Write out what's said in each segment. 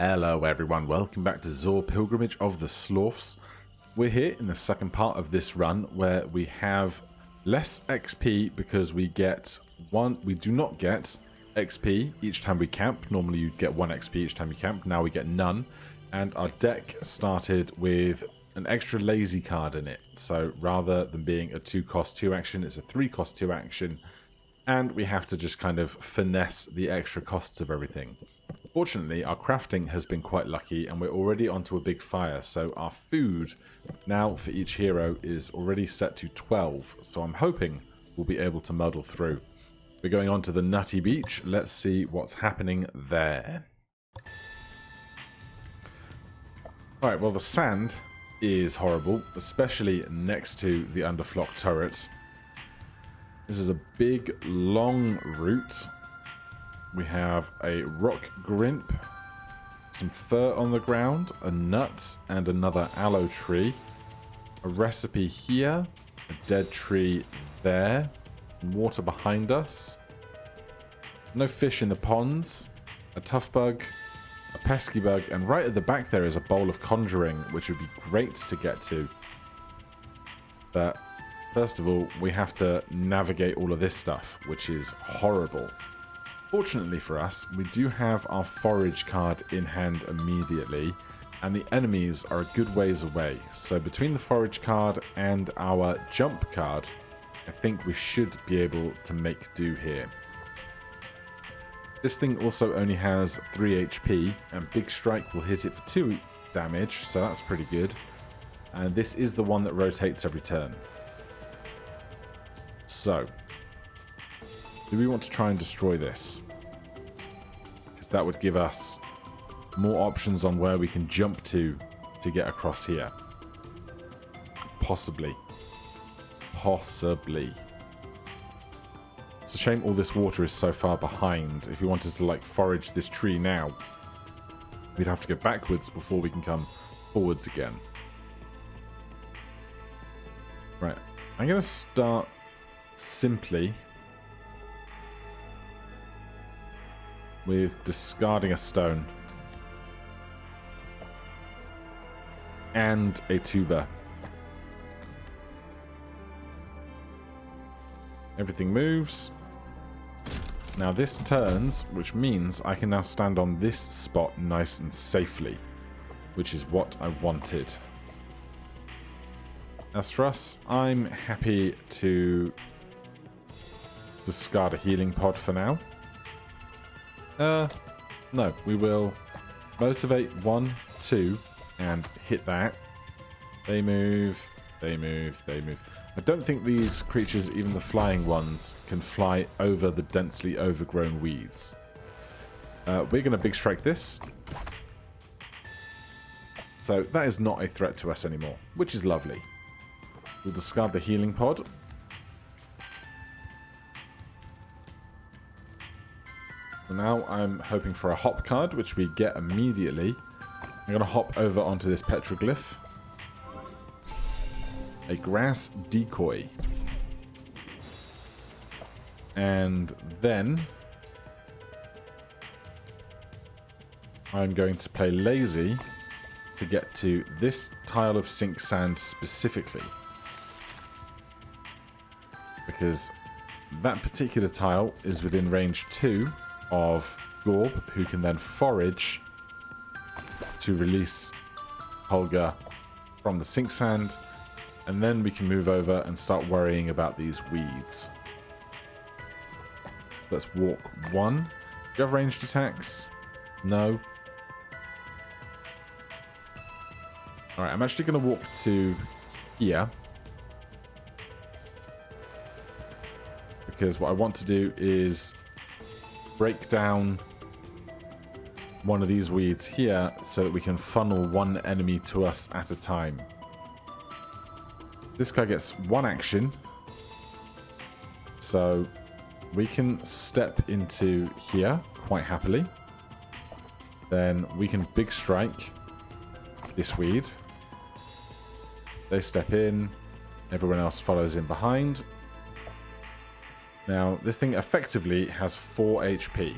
Hello everyone, welcome back to ZOR Pilgrimage of the Slorfs. We're here in the second part of this run where we have less XP because we do not get XP each time we camp. Normally you'd get 1 XP each time you camp, now we get none. And our deck started with an extra lazy card in it. So rather than being a 2 cost 2 action, it's a 3 cost 2 action. And we have to just kind of finesse the extra costs of everything. Fortunately, our crafting has been quite lucky and we're already onto a big fire. So our food now for each hero is already set to 12. So I'm hoping we'll be able to muddle through. We're going on to the Nutty Beach. Let's see what's happening there. Alright, well the sand is horrible, especially next to the underflock turret. This is a big, long route. We have a rock grimp, some fur on the ground, a nut, and another aloe tree. A recipe here, a dead tree there, water behind us. No fish in the ponds, a tough bug, a pesky bug, and right at the back there is a bowl of conjuring, which would be great to get to. But first of all, we have to navigate all of this stuff, which is horrible. Fortunately for us, we do have our forage card in hand immediately, and the enemies are a good ways away. So between the forage card and our jump card, I think we should be able to make do here. This thing also only has 3 HP, and Big Strike will hit it for 2 damage, so that's pretty good. And this is the one that rotates every turn. So, do we want to try and destroy this? Because that would give us more options on where we can jump to get across here. Possibly. Possibly. It's a shame all this water is so far behind. If we wanted to like forage this tree now, we'd have to go backwards before we can come forwards again. Right. I'm going to start simply with discarding a stone and a tuber. Everything moves. Now this turns, which means I can now stand on this spot nice and safely, which is what I wanted. As for us, I'm happy to discard a healing pod for now. No, we will motivate 1, 2, and hit that. They move, they move, they move. I don't think these creatures, even the flying ones, can fly over the densely overgrown weeds. We're going to Big Strike this. So that is not a threat to us anymore, which is lovely. We'll discard the healing pod. So now I'm hoping for a hop card, which we get immediately. I'm going to hop over onto this petroglyph. A grass decoy. And then I'm going to play lazy to get to this tile of sink sand specifically. Because that particular tile is within range 2 of Gorb, who can then forage to release Hulga from the sink sand, and then we can move over and start worrying about these weeds. Let's walk 1. Do you have ranged attacks? No. Alright, I'm actually going to walk to here. Because what I want to do is break down one of these weeds here so that we can funnel one enemy to us at a time. This guy gets 1 action, so we can step into here quite happily. Then we can Big Strike this weed. They step in, everyone else follows in behind. Now, this thing effectively has 4 HP.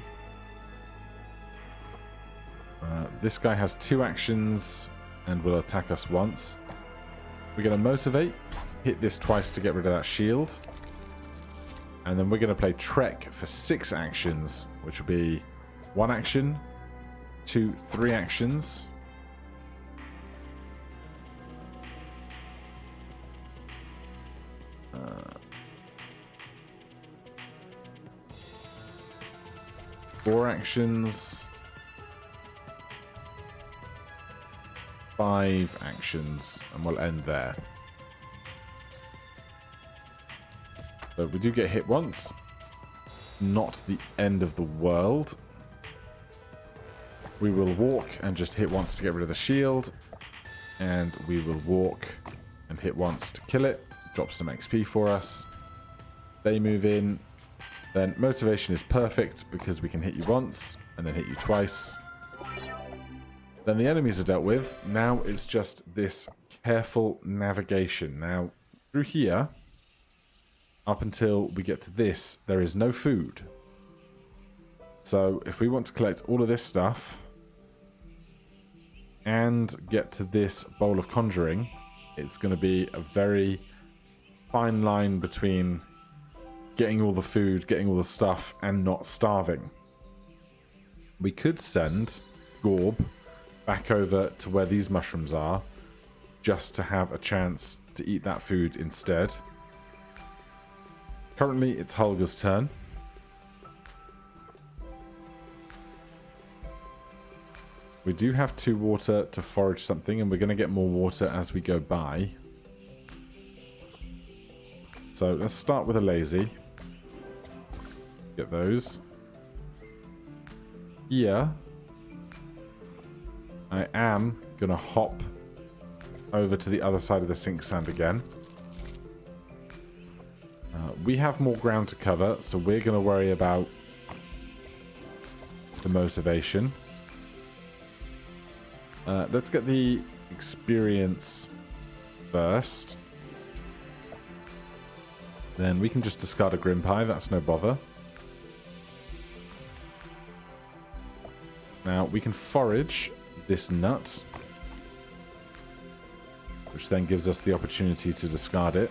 This guy has 2 actions and will attack us once. We're going to motivate, hit this twice to get rid of that shield. And then we're going to play Trek for 6 actions, which will be 1 action, 2, 3 actions. Four actions. 5 actions, and we'll end there. But we do get hit once. Not the end of the world. We will walk and just hit once to get rid of the shield. And we will walk and hit once to kill it. Drop some XP for us. They move in. Then motivation is perfect because we can hit you once and then hit you twice. Then the enemies are dealt with. Now it's just this careful navigation. Now, through here, up until we get to this, there is no food. So if we want to collect all of this stuff and get to this bowl of conjuring, it's going to be a very fine line between getting all the food, getting all the stuff, and not starving. We could send Gorb back over to where these mushrooms are, just to have a chance to eat that food instead. Currently, it's Hulga's turn. We do have 2 water to forage something, and we're going to get more water as we go by. So let's start with a lazy. Get those. Here, I am going to hop over to the other side of the sink sand again. We have more ground to cover, so we're going to worry about the motivation. Let's get the experience first. Then we can just discard a Grim Pie, that's no bother. Now, we can forage this nut, which then gives us the opportunity to discard it.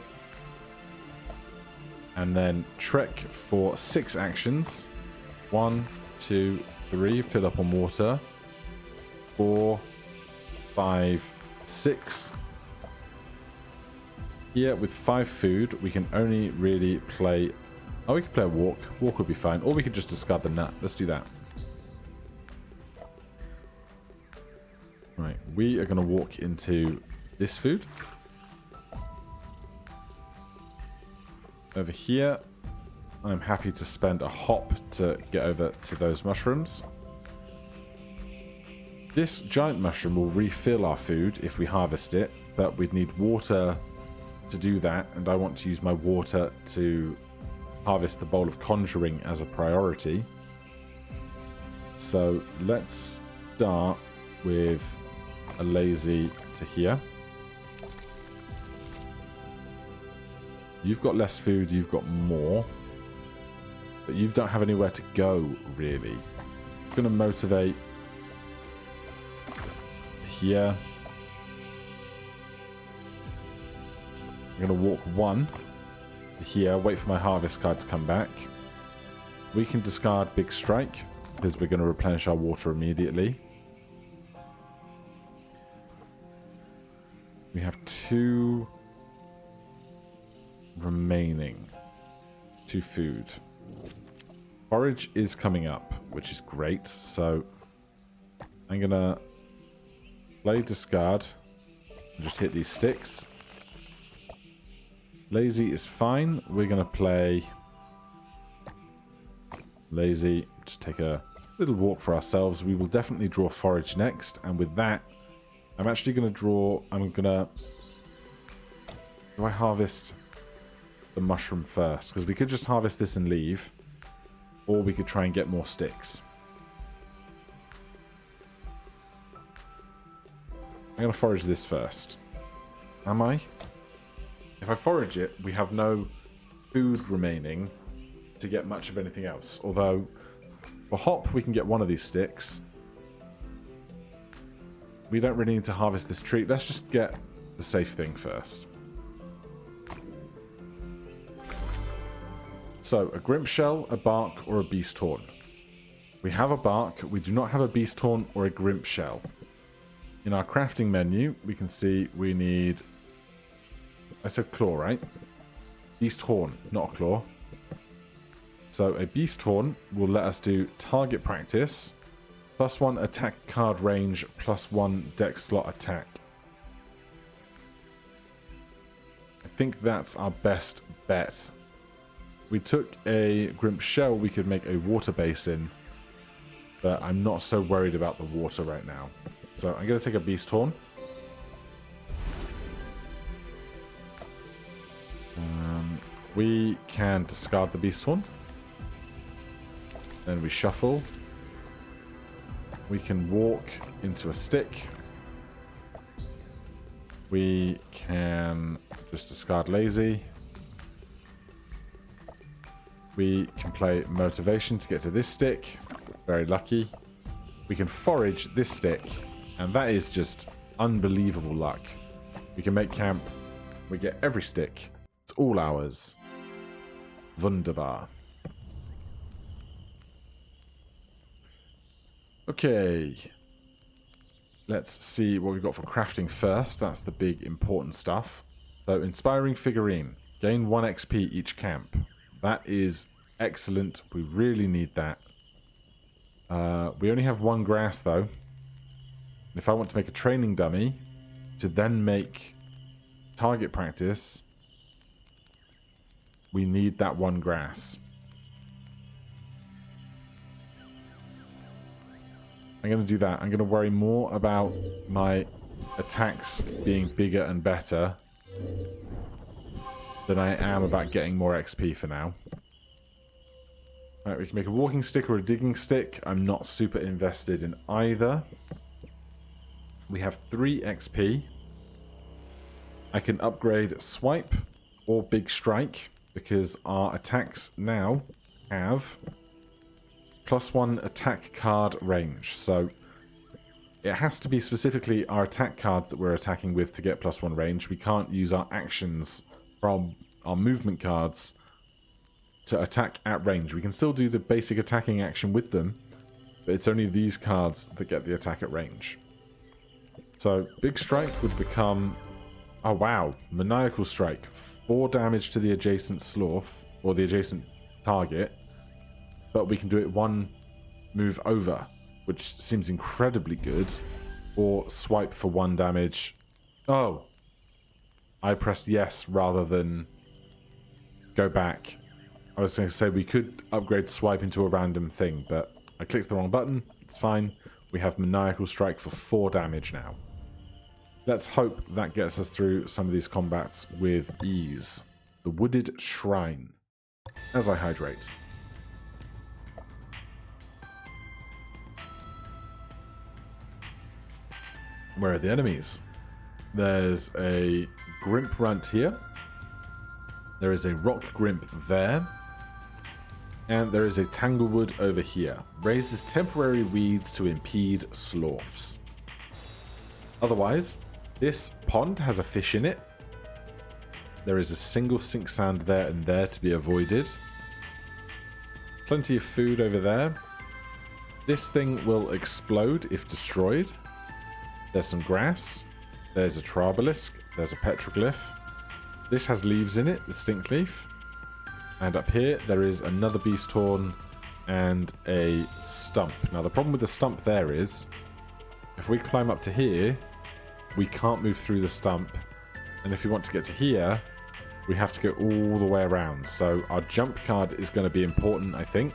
And then trek for 6 actions. 1, 2, 3, fill up on water. 4, 5, 6. Here, with 5 food, we can only really play... Oh, we could play a walk. Walk would be fine. Or we could just discard the nut. Let's do that. Right, we are going to walk into this food. Over here, I'm happy to spend a hop to get over to those mushrooms. This giant mushroom will refill our food if we harvest it, but we'd need water to do that, and I want to use my water to harvest the bowl of conjuring as a priority. So let's start with a lazy to here. You've got less food, you've got more, but you don't have anywhere to go, really. I'm going to motivate here. I'm going to walk 1 to here, wait for my harvest card to come back. We can discard Big Strike, because we're going to replenish our water immediately. We have 2 remaining. 2 food. Forage is coming up, which is great. So I'm going to play discard and just hit these sticks. Lazy is fine. We're going to play lazy. Just take a little walk for ourselves. We will definitely draw forage next. And with that, I'm actually going to draw... Do I harvest the mushroom first? Because we could just harvest this and leave. Or we could try and get more sticks. I'm going to forage this first. Am I? If I forage it, we have no food remaining to get much of anything else. Although, for hop, we can get 1 of these sticks. we don't really need to harvest this tree. Let's just get the safe thing first. So, a Grimp Shell, a Bark, or a Beast Horn. We have a Bark. We do not have a Beast Horn or a Grimp Shell. In our crafting menu, we can see we need... I said claw, right? Beast Horn, not a claw. So a Beast Horn will let us do target practice, +1 attack card range, +1 dex slot attack. I think that's our best bet. We took a Grimp Shell, we could make a water basin, but I'm not so worried about the water right now. So I'm going to take a Beast Horn. We can discard the Beast Horn. Then we shuffle. We can walk into a stick. We can just discard lazy. We can play motivation to get to this stick. Very lucky. We can forage this stick. And that is just unbelievable luck. We can make camp. We get every stick. It's all ours. Wunderbar. Okay. Let's see what we've got for crafting first. That's the big important stuff. So, inspiring figurine. Gain 1 XP each camp. That is excellent. We really need that. We only have 1 grass though. If I want to make a training dummy to then make target practice, we need that 1 grass. I'm going to do that. I'm going to worry more about my attacks being bigger and better than I am about getting more XP for now. Alright, we can make a walking stick or a digging stick. I'm not super invested in either. We have 3 XP. I can upgrade Swipe or Big Strike because our attacks now have +1 attack card range. So it has to be specifically our attack cards that we're attacking with to get +1 range. We can't use our actions from our movement cards to attack at range. We can still do the basic attacking action with them, but it's only these cards that get the attack at range. So Big Strike would become... oh wow, Maniacal Strike. 4 damage to the adjacent Slorf, or the adjacent target, but we can do it 1 move over, which seems incredibly good. Or Swipe for 1 damage. Oh! I pressed yes rather than go back. I was going to say we could upgrade Swipe into a random thing, but I clicked the wrong button. It's fine. We have Maniacal Strike for 4 damage now. Let's hope that gets us through some of these combats with ease. The Wooded Shrine. As I hydrate. Where are the enemies? There's a Grimp Runt here. There is a Rock Grimp there. And there is a Tanglewood over here. Raises temporary weeds to impede Slorfs. Otherwise, this pond has a fish in it. There is a single sink sand there and there to be avoided. Plenty of food over there. This thing will explode if destroyed. There's some grass. There's a Trarbalisk. There's a Petroglyph. This has leaves in it, the stink leaf. And up here, there is another Beast Horn and a stump. Now, the problem with the stump there is, if we climb up to here, we can't move through the stump. And if we want to get to here, we have to go all the way around. So our jump card is going to be important, I think.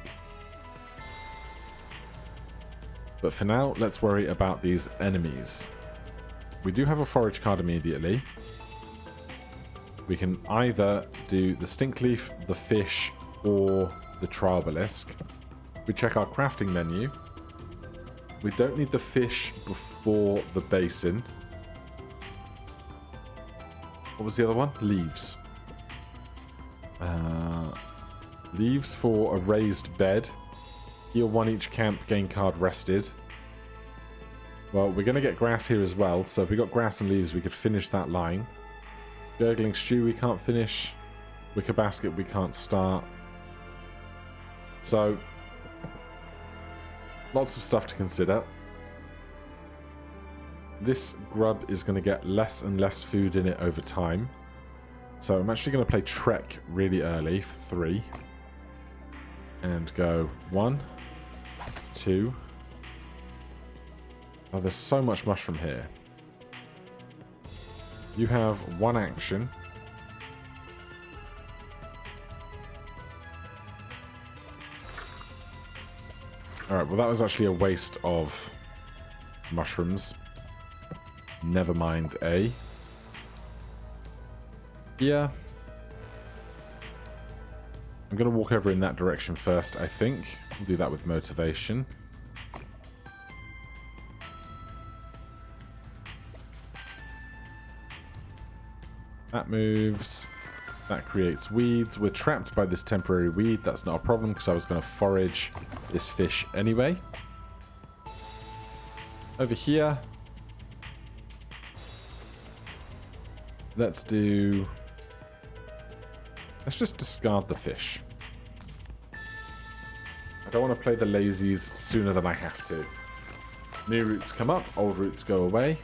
But for now, let's worry about these enemies. We do have a forage card immediately. We can either do the stink leaf, the fish, or the Trarbalisk. We check our crafting menu. We don't need the fish before the basin. What was the other one? Leaves. Leaves for a raised bed. Heal 1 each camp, gain card rested. Well, we're going to get grass here as well. So if we got grass and leaves, we could finish that line. Gurgling stew we can't finish. Wicker basket we can't start. So, lots of stuff to consider. This grub is going to get less and less food in it over time. So I'm actually going to play Trek really early for 3. And go 1, 2. Oh, there's so much mushroom here. You have 1 action. Alright, well that was actually a waste of mushrooms. Never mind A. Yeah. I'm going to walk over in that direction first, I think. We'll do that with motivation. That moves. That creates weeds. We're trapped by this temporary weed. That's not a problem because I was going to forage this fish anyway. Over here. Let's just discard the fish. I don't want to play the lazies sooner than I have to. New roots come up, old roots go away.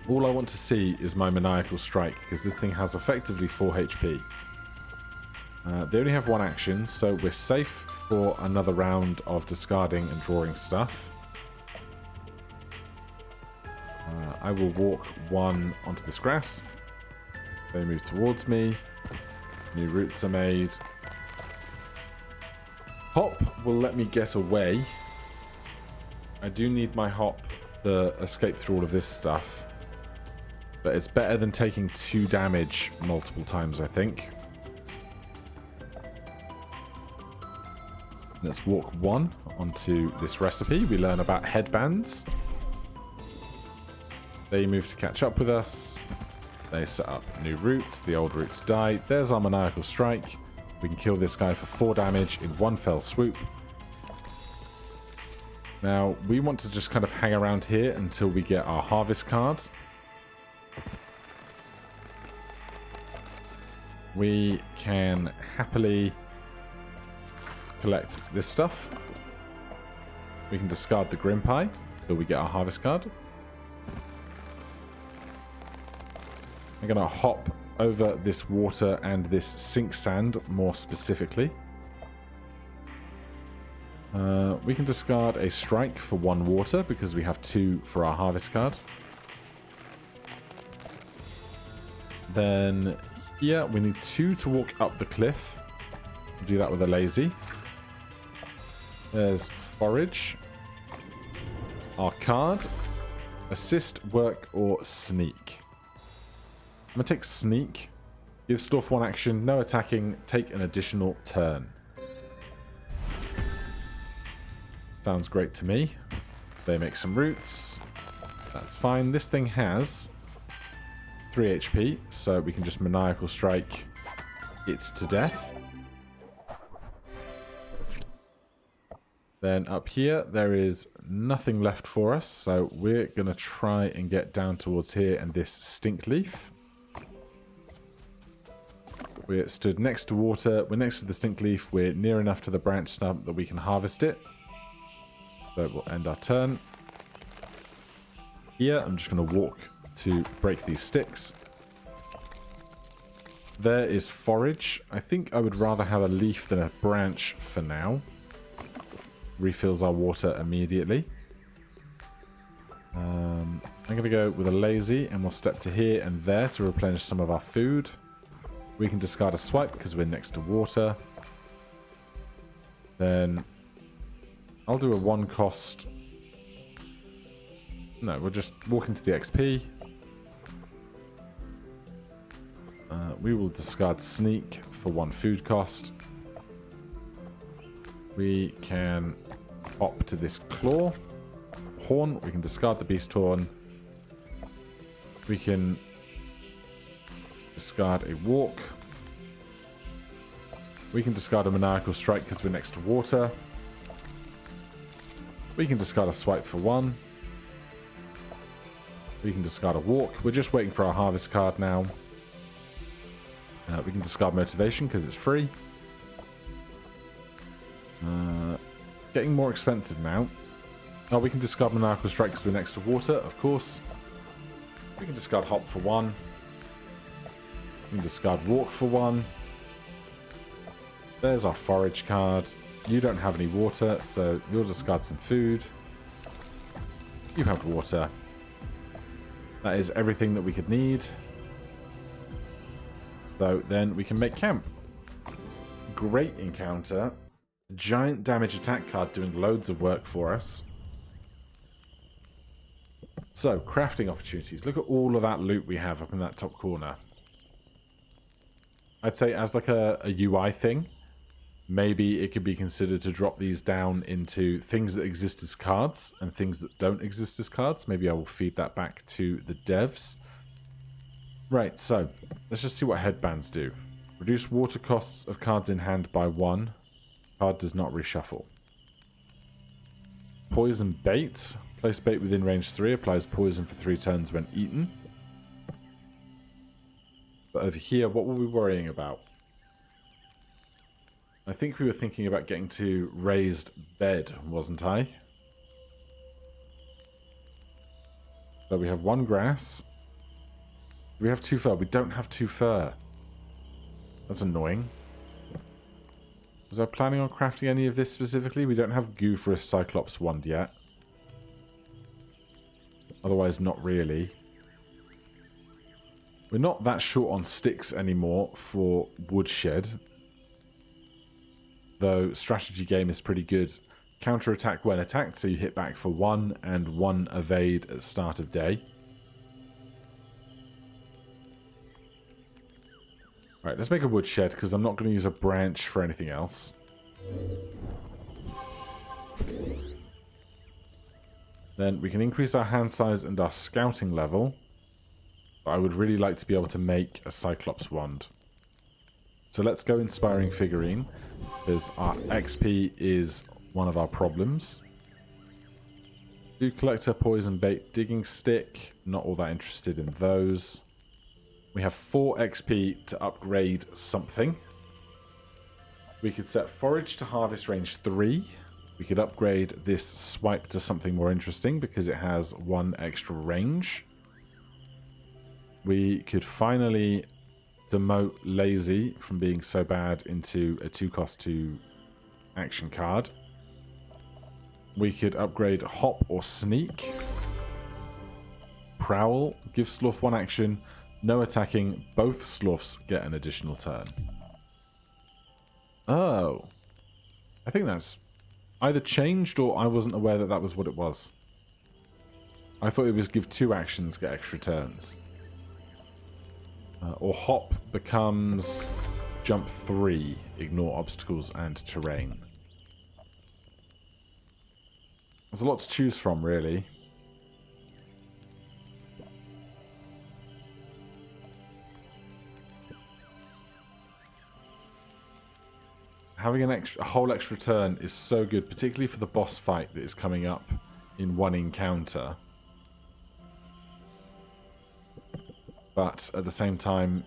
All I want to see is my maniacal strike, because this thing has effectively 4 HP. They only have 1 action, so we're safe for another round of discarding and drawing stuff. I will walk 1 onto this grass. They move towards me. New roots are made. Hop will let me get away. I do need my hop to escape through all of this stuff. But it's better than taking 2 damage multiple times, I think. Let's walk 1 onto this recipe. We learn about headbands. They move to catch up with us. They set up new roots. The old roots die. There's our maniacal strike. We can kill this guy for 4 damage in 1 fell swoop. Now, we want to just kind of hang around here until we get our harvest card. We can happily collect this stuff. We can discard the Grim Pie until we get our harvest card. I'm going to hop over this water and this sink sand more specifically. We can discard a strike for 1 water because we have 2 for our harvest card. Then here we need 2 to walk up the cliff. We'll do that with a lazy. There's forage. Our card. Assist, work, or sneak. I'm going to take sneak. Give Slorf 1 action, no attacking, take an additional turn. Sounds great to me. They make some roots. That's fine. This thing has 3 HP, so we can just maniacal strike it to death. Then up here, there is nothing left for us, so we're going to try and get down towards here and this stink leaf. We're stood next to water. We're next to the stink leaf. We're near enough to the branch stump that we can harvest it. So we'll end our turn. Here, I'm just going to walk to break these sticks. There is forage. I think I would rather have a leaf than a branch for now. Refills our water immediately. I'm going to go with a lazy and we'll step to here and there to replenish some of our food. We can discard a swipe because we're next to water. Then I'll do a 1 cost. No, we'll just walk into the XP. We will discard sneak for 1 food cost. We can hop to this claw. Horn, we can discard the beast horn. We can discard a walk. We can discard a maniacal strike because we're next to water. We can discard a swipe for 1. We can discard a walk. We're just waiting for our harvest card now. We can discard motivation because it's free. Getting more expensive now. Oh, we can discard Maniacal Strike because we're next to water, of course. We can discard Hop for 1. We can discard Walk for 1. There's our Forage card. You don't have any water, so you'll discard some food. You have water. That is everything that we could need. So then we can make camp. Great encounter. Giant damage attack card doing loads of work for us. So, crafting opportunities. Look at all of that loot we have up in that top corner. I'd say as like a UI thing, maybe it could be considered to drop these down into things that exist as cards and things that don't exist as cards. Maybe I will feed that back to the devs. Right, so let's just see what headbands do. Reduce water costs of cards in hand by 1. Card does not reshuffle. Poison bait. Place bait within range 3. Applies poison for 3 turns when eaten. But over here, what were we worrying about? I think we were thinking about getting to raised bed, wasn't I? So we have 1 grass. We have 2 fur. We don't have 2 fur. That's annoying. Was I planning on crafting any of this specifically? We don't have goo for a Cyclops wand yet. Otherwise, not really. We're not that short on sticks anymore for woodshed. Though strategy game is pretty good. Counter attack when attacked, so you hit back for 1 and 1 evade at start of day. Right, let's make a woodshed because I'm not going to use a branch for anything else. Then we can increase our hand size and our scouting level. But I would really like to be able to make a Cyclops wand. So let's go Inspiring Figurine, because our XP is one of our problems. Do Collector, Poison Bait, Digging Stick. Not all that interested in those. We have 4 XP to upgrade something. We could set Forage to Harvest range 3. We could upgrade this Swipe to something more interesting because it has 1 extra range. We could finally demote Lazy from being so bad into a 2-cost 2 action card. We could upgrade Hop or Sneak. Prowl. Give Slorf 1 action. No attacking. Both Slorfs get an additional turn. Oh. I think that's either changed or I wasn't aware that that was what it was. I thought it was give 2 actions, get extra turns. Or Hop becomes Jump 3, ignore obstacles and terrain. There's a lot to choose from, really. Having a whole extra turn is so good, particularly for the boss fight that is coming up in 1 encounter. But at the same time,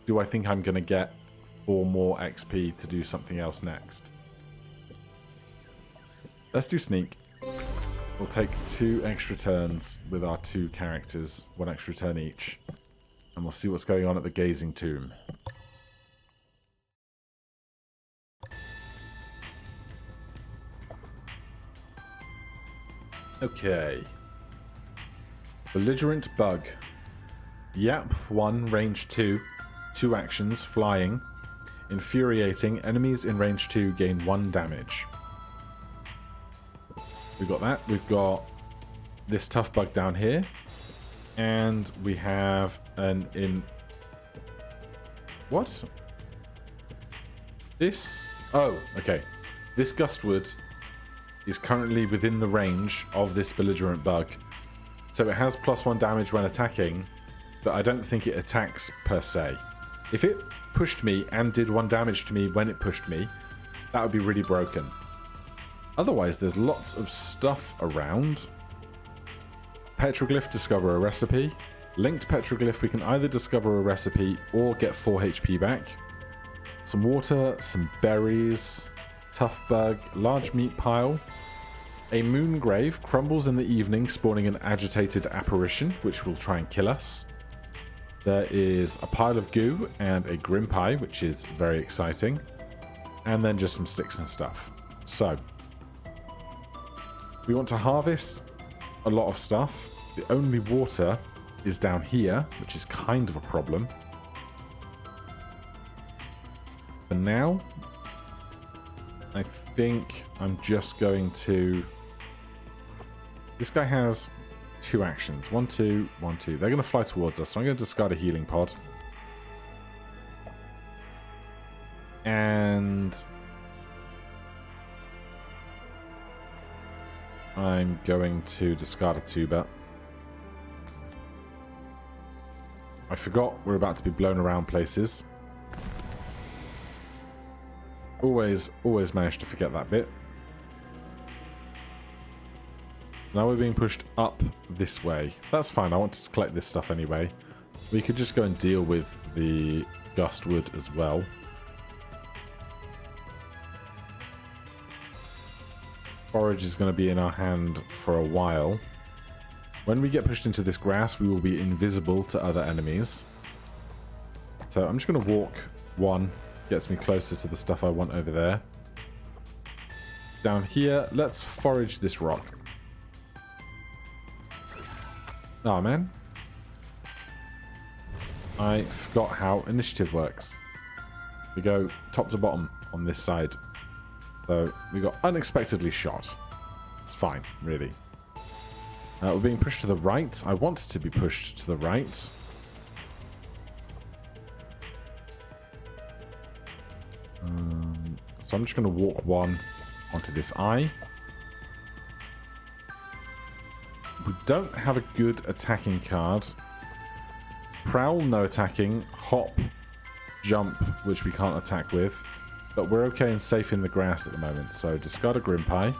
do I think I'm going to get 4 more XP to do something else next? Let's do Sneak. We'll take 2 extra turns with our 2 characters, 1 extra turn each. And we'll see what's going on at the Gazing Tomb. Okay. Belligerent Bug. Yap 1, range 2. 2 actions, flying. Infuriating. Enemies in range 2 gain 1 damage. We've got that. We've got this tough bug down here. And we have an in... What? This... Oh, okay. This Gustwood is currently within the range of this Belligerent Bug. So it has +1 damage when attacking, but I don't think it attacks per se. If it pushed me and did 1 damage to me when it pushed me, that would be really broken. Otherwise, there's lots of stuff around. Petroglyph, discover a recipe. Linked petroglyph, we can either discover a recipe or get 4 HP back. Some water, some berries, tough bug, large meat pile. A moon grave crumbles in the evening, spawning an agitated apparition, which will try and kill us. There is a pile of goo and a grim pie, which is very exciting. And then just some sticks and stuff. So, we want to harvest a lot of stuff. The only water is down here, which is kind of a problem. For now, I think I'm just going to... This guy has 2 actions. 1, 2, 1, 2. They're going to fly towards us, so I'm going to discard a healing pod. And I'm going to discard a tuber. I forgot we're about to be blown around places. Always manage to forget that bit. Now we're being pushed up this way. That's fine, I wanted to collect this stuff anyway. We could just go and deal with the gustwood as well. Forage is going to be in our hand for a while. When we get pushed into this grass, we will be invisible to other enemies. So I'm just going to walk 1. Gets me closer to the stuff I want over there. Down here, let's forage this rock. Oh man. I forgot how initiative works. We go top to bottom on this side. So we got unexpectedly shot. It's fine, really. We're being pushed to the right. I want to be pushed to the right. So I'm just going to walk 1 onto this eye. We don't have a good attacking card. Prowl, no attacking. Hop, jump, which we can't attack with. But we're okay and safe in the grass at the moment. So discard a Grim Pie.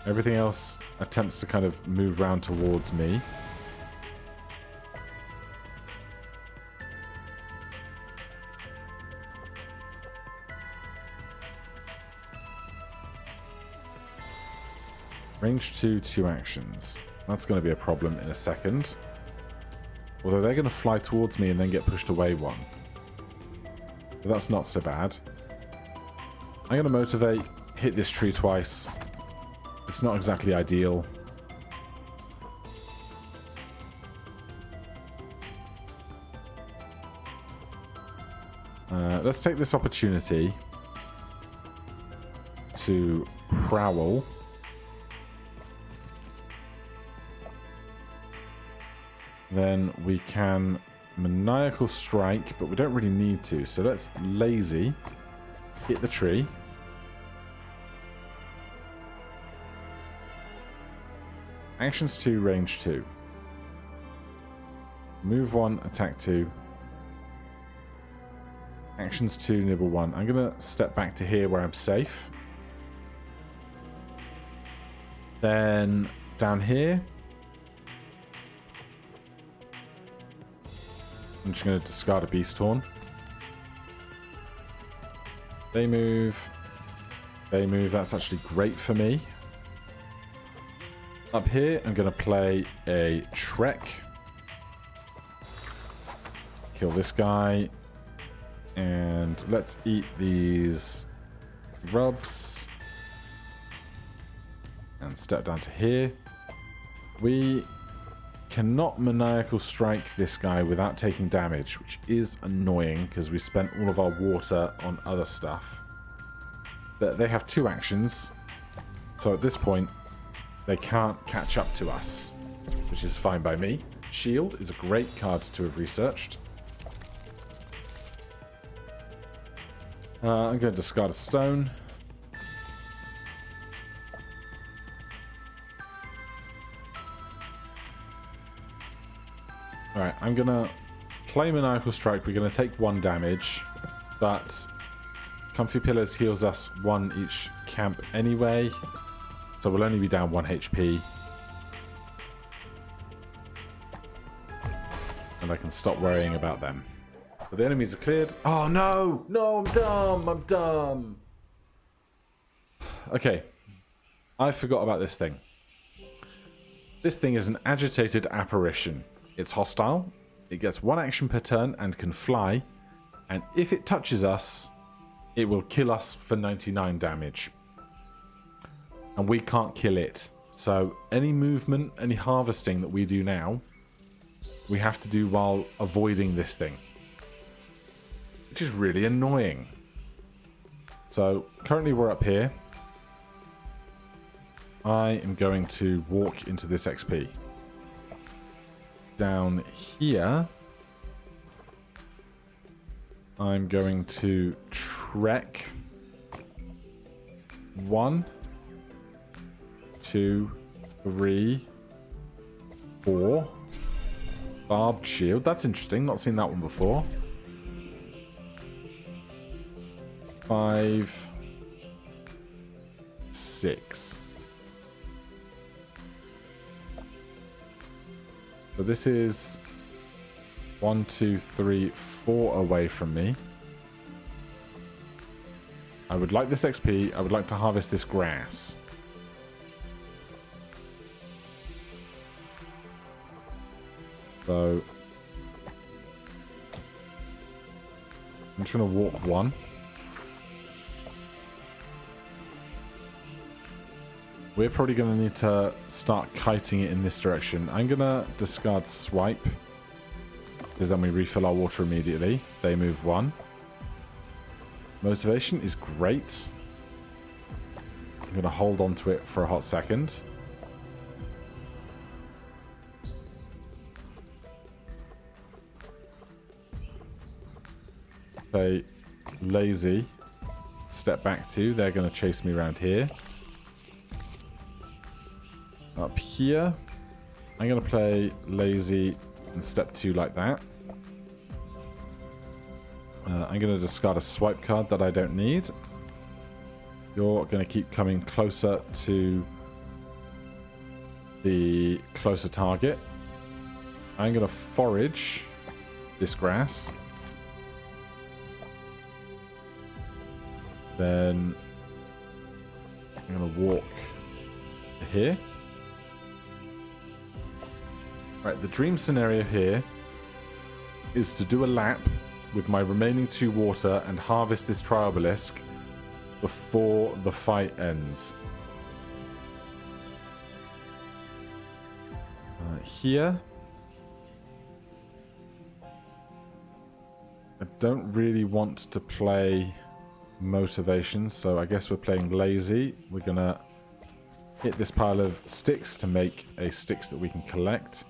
Everything else attempts to kind of move round towards me. Range 2, 2 actions. That's going to be a problem in a second. Although they're going to fly towards me and then get pushed away 1. But that's not so bad. I'm going to motivate, hit this tree twice. It's not exactly ideal. Let's take this opportunity to prowl. Then we can maniacal strike, but we don't really need to. So let's lazy hit the tree. Actions 2, range 2. Move 1, attack 2. Actions 2, nibble 1. I'm going to step back to here where I'm safe. Then down here, I'm just going to discard a Beast Horn. They move. They move. That's actually great for me. Up here, I'm going to play a Trek. Kill this guy. And let's eat these rubs. And step down to here. We cannot maniacal strike this guy without taking damage, which is annoying because we spent all of our water on other stuff. But they have 2 actions, so at this point they can't catch up to us, which is fine by me. Shield is a great card to have researched. I'm going to discard a stone. Alright, I'm going to play Maniacal Strike. We're going to take 1 damage, but Comfy Pillows heals us 1 each camp anyway. So we'll only be down 1 HP. And I can stop worrying about them. But the enemies are cleared. Oh no! No, I'm dumb! I'm dumb! Okay. I forgot about this thing. This thing is an agitated apparition. It's hostile. It gets 1 action per turn and can fly. And if it touches us, it will kill us for 99 damage. And we can't kill it. So any movement, any harvesting that we do now, we have to do while avoiding this thing. Which is really annoying. So currently we're up here. I am going to walk into this XP. Down here, I'm going to trek 1, 2, 3, 4. Barbed shield. That's interesting. Not seen that one before. 5, 6. So this is 1, 2, 3, 4 away from me. I would like this XP. I would like to harvest this grass. So I'm just going to walk 1. We're probably going to need to start kiting it in this direction. I'm going to discard swipe, because then we refill our water immediately. They move 1. Motivation is great. I'm going to hold on to it for a hot second. Play lazy. Step back 2. They're going to chase me around here. Up here, I'm going to play lazy and step 2 like that. I'm going to discard a swipe card that I don't need. You're going to keep coming closer to the closer target. I'm going to forage this grass. Then I'm going to walk to here. Right, the dream scenario here is to do a lap with my remaining 2 water and harvest this Triobelisk before the fight ends. Here, I don't really want to play motivation, so I guess we're playing lazy. We're gonna hit this pile of sticks to make a sticks that we can collect.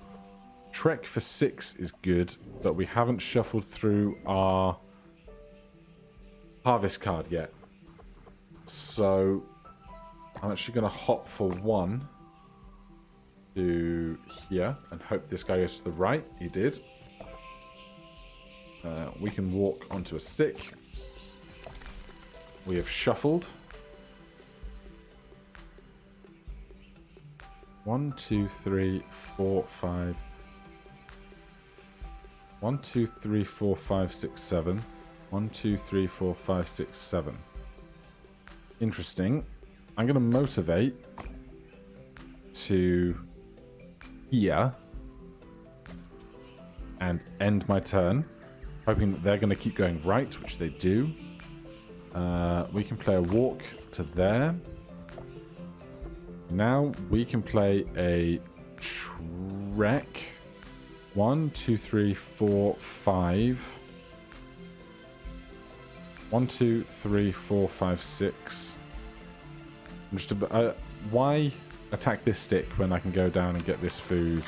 Trek for 6 is good, but we haven't shuffled through our harvest card yet. So I'm actually going to hop for 1 to here and hope this guy goes to the right. He did. We can walk onto a stick. We have shuffled. 1, 2, 3, 4, 5. 1, 2, 3, 4, 5, 6, 7. 1, 2, 3, 4, 5, 6, 7. Interesting. I'm going to motivate to here and end my turn, hoping that they're going to keep going right, which they do. We can play a walk to there. Now we can play a trek. 1, 2, 3, 4, 5. 1, 2, 3, 4, 5, 6. I'm just why attack this stick when I can go down and get this food?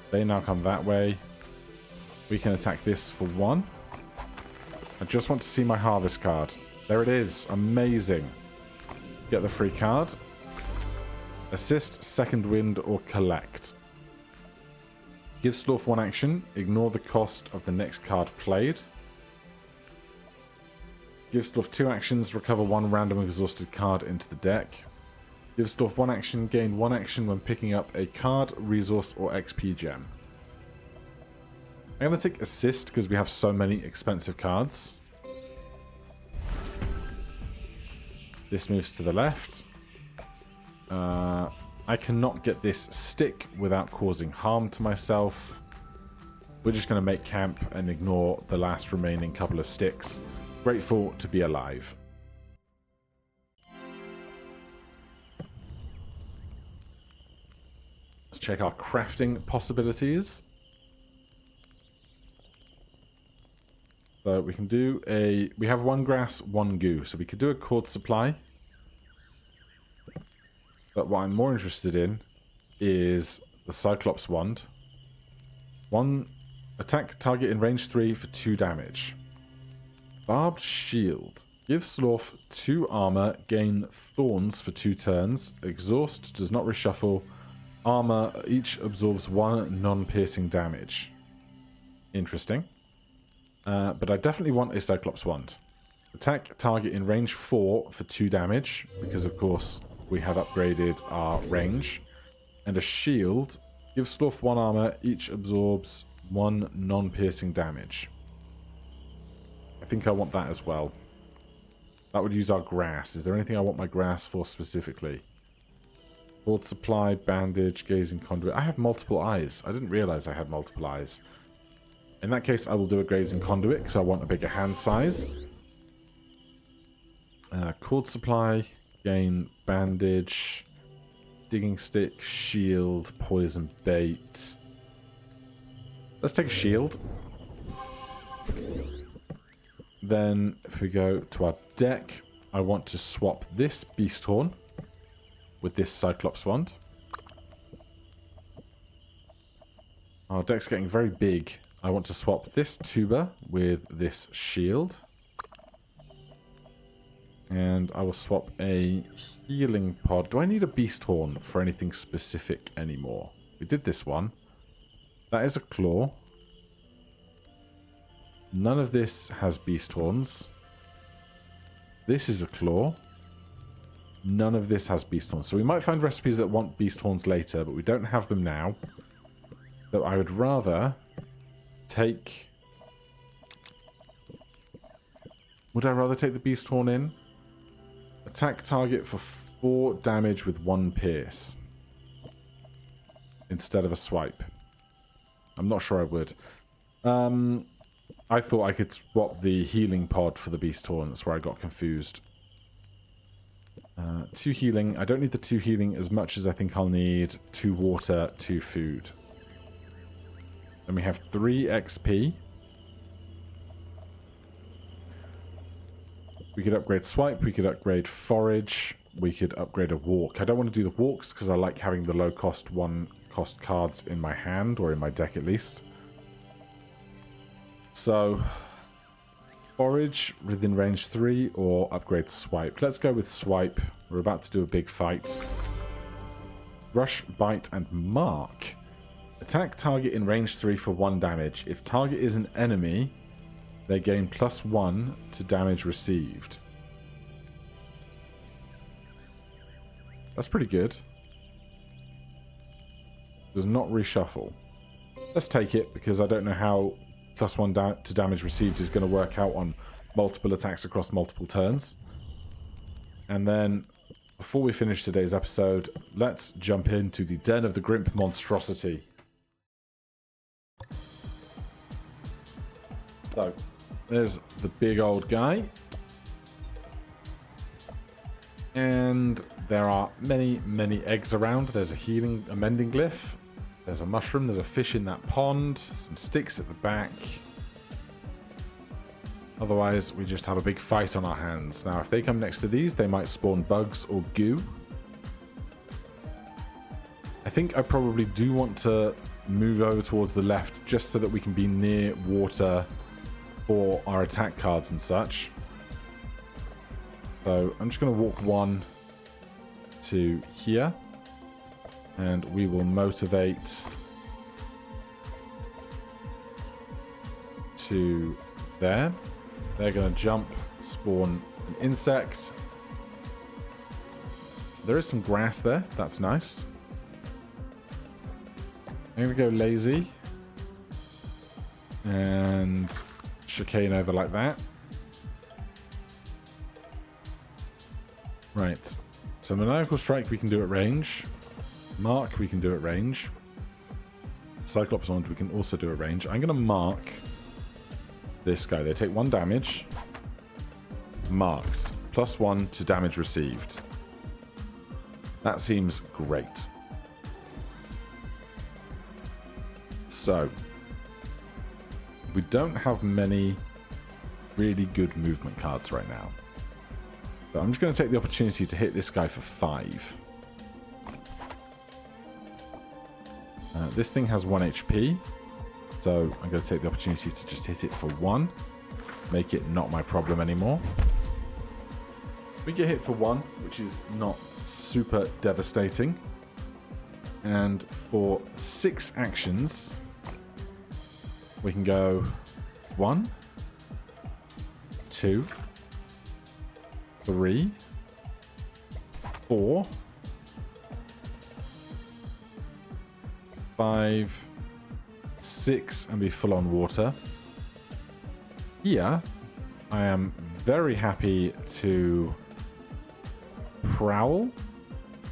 They now come that way. We can attack this for 1. I just want to see my harvest card. There it is. Amazing. Get the free card. Assist, second wind, or collect. Give Slorf 1 action. Ignore the cost of the next card played. Give Slorf 2 actions, recover 1 random exhausted card into the deck. Give Slorf 1 action, gain 1 action when picking up a card, resource, or XP gem. I'm going to take Assist because we have so many expensive cards. This moves to the left. I cannot get this stick without causing harm to myself. We're just going to make camp and ignore the last remaining couple of sticks. Grateful to be alive. Let's check our crafting possibilities. So we can do we have 1 grass, 1 goo. So we could do a cord supply. But what I'm more interested in is the Cyclops wand. 1 attack target in range 3 for 2 damage. Barbed shield. Give Slorf 2 armor, gain thorns for 2 turns. Exhaust does not reshuffle. Armor each absorbs 1 non-piercing damage. Interesting. But I definitely want a Cyclops wand. Attack target in range 4 for 2 damage, because of course we have upgraded our range. And a shield. Give Slorf 1 armor, each absorbs 1 non-piercing damage. I think I want that as well. That would use our grass. Is there anything I want my grass for specifically? Cord supply, bandage, gazing conduit. I have multiple eyes. I didn't realize I had multiple eyes. In that case, I will do a grazing conduit because I want a bigger hand size. Cord supply, gain bandage, digging stick, shield, poison bait. Let's take a shield. Then, if we go to our deck, I want to swap this beast horn with this Cyclops wand. Our deck's getting very big. I want to swap this tuber with this shield. And I will swap a healing pod. Do I need a beast horn for anything specific anymore? We did this one. That is a claw. None of this has beast horns. This is a claw. None of this has beast horns. So we might find recipes that want beast horns later, but we don't have them now. So I would rather take... Would I rather take the beast horn in? Attack target for 4 damage with 1 pierce. Instead of a swipe. I'm not sure I would. I thought I could swap the healing pod for the beast horn. That's where I got confused. 2 healing. I don't need the 2 healing as much as I think I'll need 2 water, 2 food. Then we have 3 XP. We could upgrade swipe. We could upgrade forage. We could upgrade a walk. I don't want to do the walks because I like having the low cost 1 cost cards in my hand, or in my deck at least. So, forage within range 3 or upgrade swipe. Let's go with swipe. We're about to do a big fight. Rush, bite, and mark. Attack target in range 3 for 1 damage. If target is an enemy, they gain +1 to damage received. That's pretty good. Does not reshuffle. Let's take it because I don't know how +1 to damage received is going to work out on multiple attacks across multiple turns. And then, before we finish today's episode, let's jump into the Den of the Grimp Monstrosity. So, there's the big old guy. And there are many, many eggs around. There's a mending glyph. There's a mushroom. There's a fish in that pond. Some sticks at the back. Otherwise, we just have a big fight on our hands. Now, if they come next to these, they might spawn bugs or goo. I think I probably do want to move over towards the left just so that we can be near water for our attack cards and such. So I'm just going to walk 1 to here. And we will motivate to there. They're going to jump, spawn an insect. There is some grass there. That's nice. I'm going to go lazy. And chicane over like that. Right. So Maniacal Strike we can do at range. Mark we can do at range. Cyclops Wand we can also do at range. I'm going to mark this guy. They take 1 damage. Marked. +1 to damage received. That seems great. So, we don't have many really good movement cards right now. So I'm just going to take the opportunity to hit this guy for 5. This thing has 1 HP. So I'm going to take the opportunity to just hit it for 1. Make it not my problem anymore. We get hit for 1, which is not super devastating. And for 6 actions, we can go 1, 2, 3, 4, 5, 6, and be full on water. Here, I am very happy to prowl,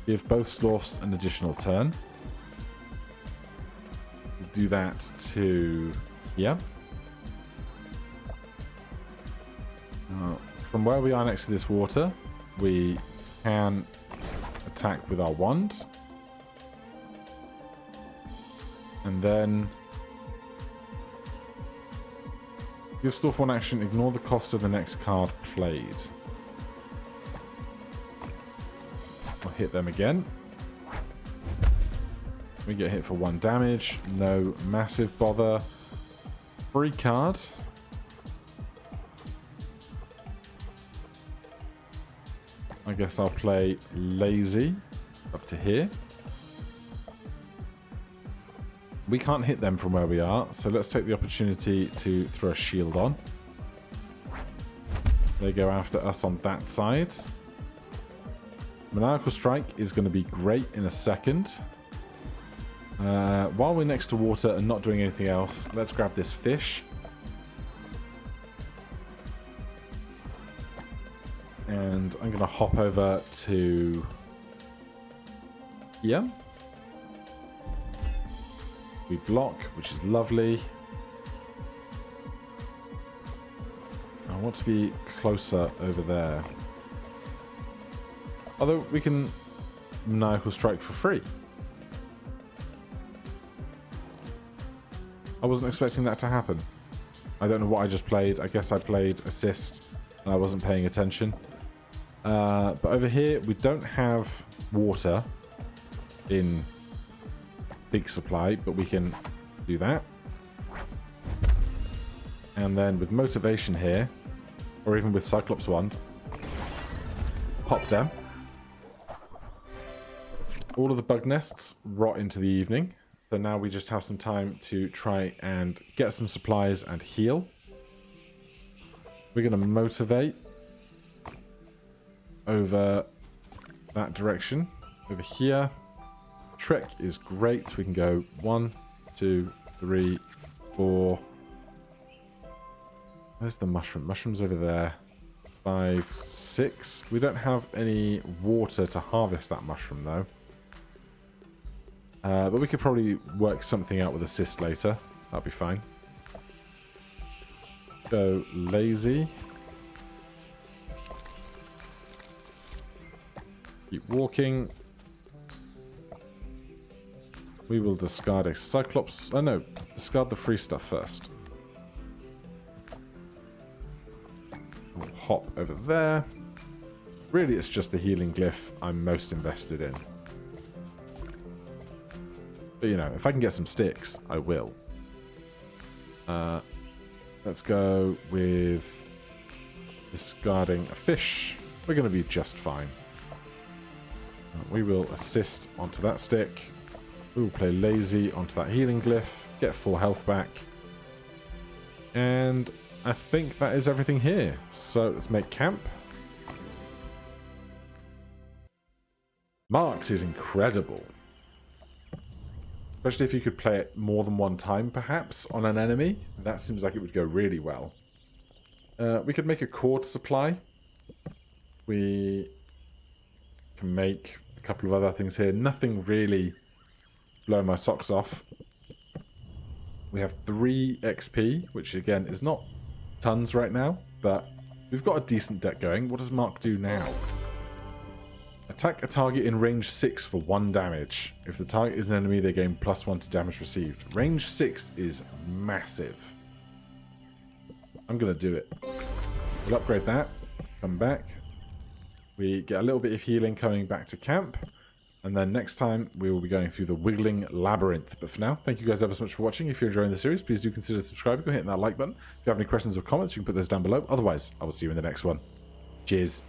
give both Slorfs an additional turn. Do that to here. From where we are next to this water, we can attack with our wand. And then give Slorf 1 action, ignore the cost of the next card played. I'll hit them again. We get hit for 1 damage. No massive bother. Free card. I guess I'll play lazy up to here. We can't hit them from where we are, so let's take the opportunity to throw a shield on. They go after us on that side. Maniacal Strike is going to be great in a second. While we're next to water and not doing anything else, let's grab this fish. And I'm going to hop over to here. We block, which is lovely. I want to be closer over there. Although we can Maniacal Strike for free. I wasn't expecting that to happen. I don't know what I just played. I guess I played assist and I wasn't paying attention. But over here, we don't have water in big supply, but we can do that. And then with motivation here, or even with Cyclops Wand, pop them. All of the bug nests rot into the evening. So now we just have some time to try and get some supplies and heal. We're going to motivate over that direction. Over here. Trek is great. We can go 1, 2, 3, 4. Where's the mushroom? Mushroom's over there. 5, 6. We don't have any water to harvest that mushroom though. But we could probably work something out with assist later. That'll be fine. Go lazy. Keep walking. We will discard a Cyclops. Oh no, discard the free stuff first. We'll hop over there. Really, it's just the healing glyph I'm most invested in. But you know, if I can get some sticks, I will. Let's go with discarding a fish. We're going to be just fine. We will assist onto that stick. We will play lazy onto that healing glyph. Get full health back. And I think that is everything here. So let's make camp. Marks is incredible. Especially if you could play it more than one time, perhaps, on an enemy. That seems like it would go really well. We could make a cord supply. We can make a couple of other things here. Nothing really blow my socks off. We have 3 XP, which again is not tons right now, but we've got a decent deck going. What does Mark do now? Attack a target in range 6 for 1 damage. If the target is an enemy, they gain +1 to damage received. Range 6 is massive. I'm going to do it. We'll upgrade that. Come back. We get a little bit of healing coming back to camp. And then next time, we will be going through the Wiggling Labyrinth. But for now, thank you guys ever so much for watching. If you're enjoying the series, please do consider subscribing and hitting that like button. If you have any questions or comments, you can put those down below. Otherwise, I will see you in the next one. Cheers.